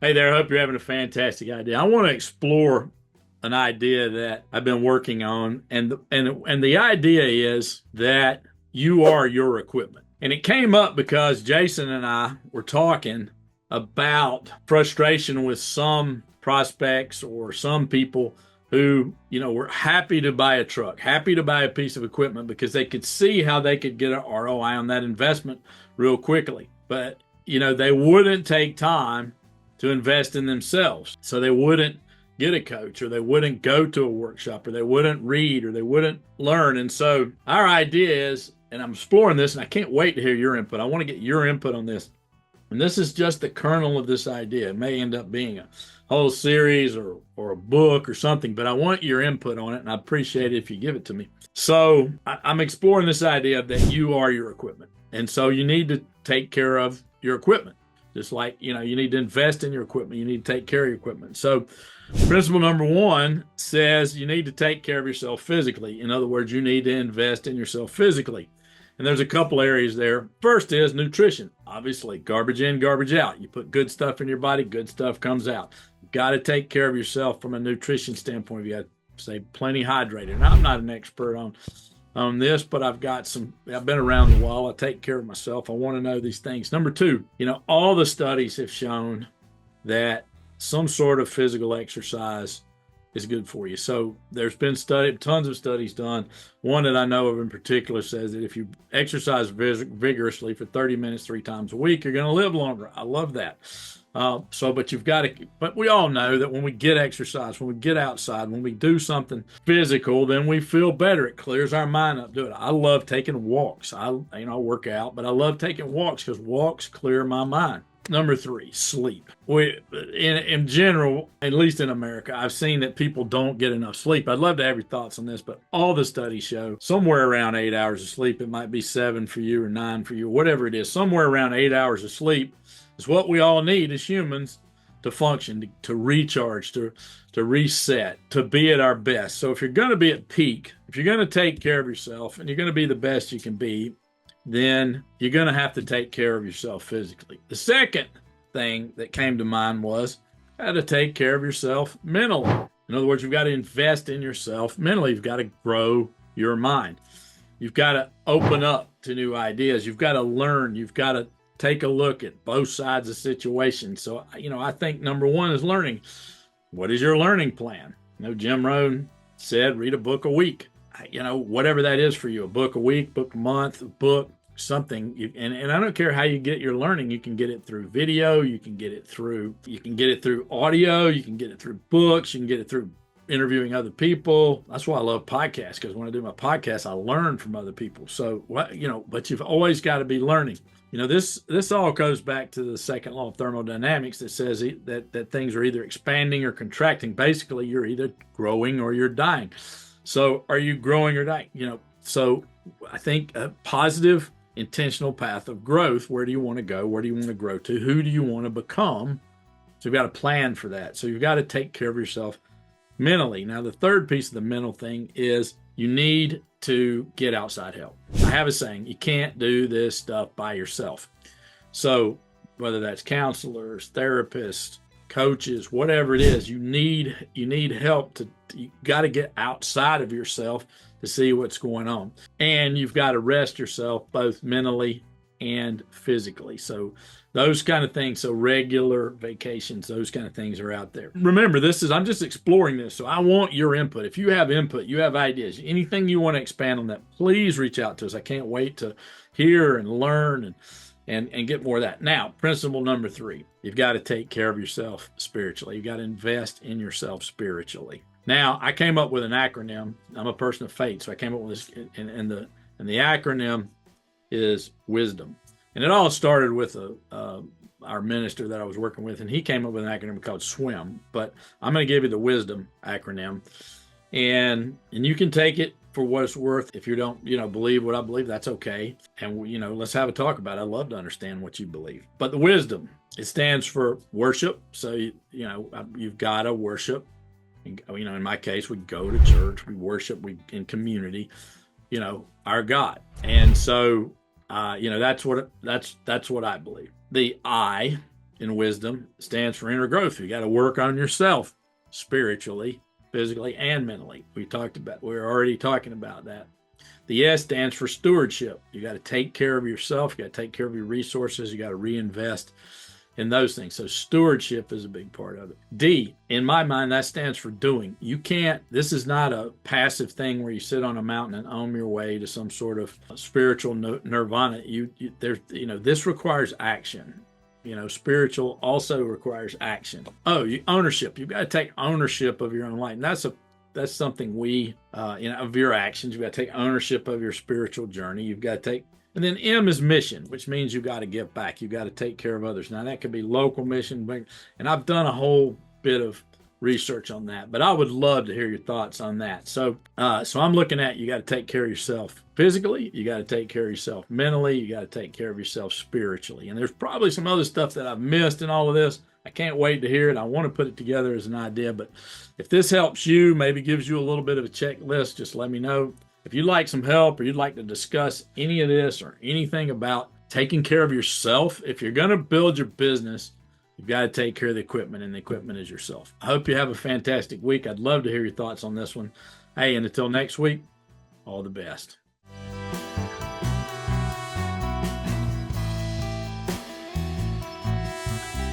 Hey there, I hope you're having a fantastic idea. I want to explore an idea that I've been working on, and the idea is that you are your equipment. And it came up because Jason and I were talking about frustration with some prospects or some people who, were happy to buy a truck, happy to buy a piece of equipment because they could see how they could get an ROI on that investment real quickly. But, they wouldn't take time to invest in themselves. So they wouldn't get a coach, or they wouldn't go to a workshop, or they wouldn't read, or they wouldn't learn. And so our idea is, and I'm exploring this, and I can't wait to hear your input. I want to get your input on this. And this is just the kernel of this idea. It may end up being a whole series or a book or something, but I want your input on it, and I appreciate it if you give it to me. So I'm exploring this idea that you are your equipment. And so you need to take care of your equipment. Just like, you need to invest in your equipment. You need to take care of your equipment. So principle number one says you need to take care of yourself physically. In other words, you need to invest in yourself physically. And there's a couple areas there. First is nutrition. Obviously, garbage in, garbage out. You put good stuff in your body, good stuff comes out. You've got to take care of yourself from a nutrition standpoint. You got to stay plenty hydrated. And I'm not an expert on this, but I've been around a while. I take care of myself. I want to know these things. Number two, all the studies have shown that some sort of physical exercise is good for you. So there's been tons of studies done. One that I know of in particular says that if you exercise vigorously for 30 minutes 3 times a week, you're going to live longer. I love that. But we all know that when we get exercise, when we get outside, when we do something physical, then we feel better. It clears our mind up. Do it. I love taking walks. I work out, but I love taking walks because walks clear my mind. Number three, sleep. In general, at least in America, I've seen that people don't get enough sleep. I'd love to have your thoughts on this, but all the studies show somewhere around 8 hours of sleep. It might be 7 for you or 9 for you, whatever it is. Somewhere around 8 hours of sleep is what we all need as humans to function, to recharge, to reset, to be at our best. So if you're going to be at peak, if you're going to take care of yourself and you're going to be the best you can be, then you're going to have to take care of yourself physically. The second thing that came to mind was how to take care of yourself mentally. In other words, you've got to invest in yourself mentally. You've got to grow your mind. You've got to open up to new ideas. You've got to learn. You've got to take a look at both sides of the situation. So, I think number one is learning. What is your learning plan? Jim Rohn said, read a book a week. Whatever that is for you, a book a week, book a month, a book, something. And I don't care how you get your learning. You can get it through video. You can get it through audio. You can get it through books. You can get it through interviewing other people. That's why I love podcasts, because when I do my podcast, I learn from other people. So, but you've always got to be learning. This all goes back to the second law of thermodynamics that says that things are either expanding or contracting. Basically, you're either growing or you're dying. So are you growing or dying? So I think a positive, intentional path of growth. Where do you want to go? Where do you want to grow to? Who do you want to become? So you've got a plan for that. So you've got to take care of yourself mentally. Now, the third piece of the mental thing is you need to get outside help. I have a saying, you can't do this stuff by yourself. So whether that's counselors, therapists, coaches, whatever it is, you need help. You got to get outside of yourself to see what's going on. And you've got to rest yourself both mentally and physically. So those kind of things, so regular vacations, those kind of things are out there. Remember, I'm just exploring this, so I want your input. If you have input, you have ideas, anything you want to expand on that, please reach out to us. I can't wait to hear and learn and get more of that. Now, principle number 3, you've got to take care of yourself spiritually. You've got to invest in yourself spiritually. Now, I came up with an acronym. I'm a person of faith, so I came up with this, and the acronym is wisdom. And it all started with our minister that I was working with, and he came up with an acronym called SWIM. But I'm going to give you the wisdom acronym, and you can take it for what it's worth. If you don't, believe what I believe, that's okay. And let's have a talk about it. I'd love to understand what you believe. But the wisdom, it stands for worship. So you've got to worship. In my case, we go to church, we worship, we in community, our God. And so that's what I believe. The I in wisdom stands for inner growth. You got to work on yourself spiritually, physically, and mentally. We're already talking about that. The S stands for stewardship. You got to take care of yourself. You got to take care of your resources. You got to reinvest in those things. So stewardship is a big part of it. D, in my mind, that stands for doing. This is not a passive thing where you sit on a mountain and own your way to some sort of spiritual nirvana. This requires action. Spiritual also requires action. Ownership. You've got to take ownership of your own life. And that's something of your actions. You've got to take ownership of your spiritual journey. You've got to take. And then M is mission, which means you've got to give back. You've got to take care of others. Now, that could be local mission, and I've done a whole bit of research on that, but I would love to hear your thoughts on that. So I'm looking at, you got to take care of yourself physically. You got to take care of yourself mentally. You got to take care of yourself spiritually. And there's probably some other stuff that I've missed in all of this. I can't wait to hear it. I want to put it together as an idea, but if this helps you, maybe gives you a little bit of a checklist, just let me know. If you'd like some help or you'd like to discuss any of this or anything about taking care of yourself, if you're going to build your business, you've got to take care of the equipment, and the equipment is yourself. I hope you have a fantastic week. I'd love to hear your thoughts on this one. Hey, and until next week, all the best.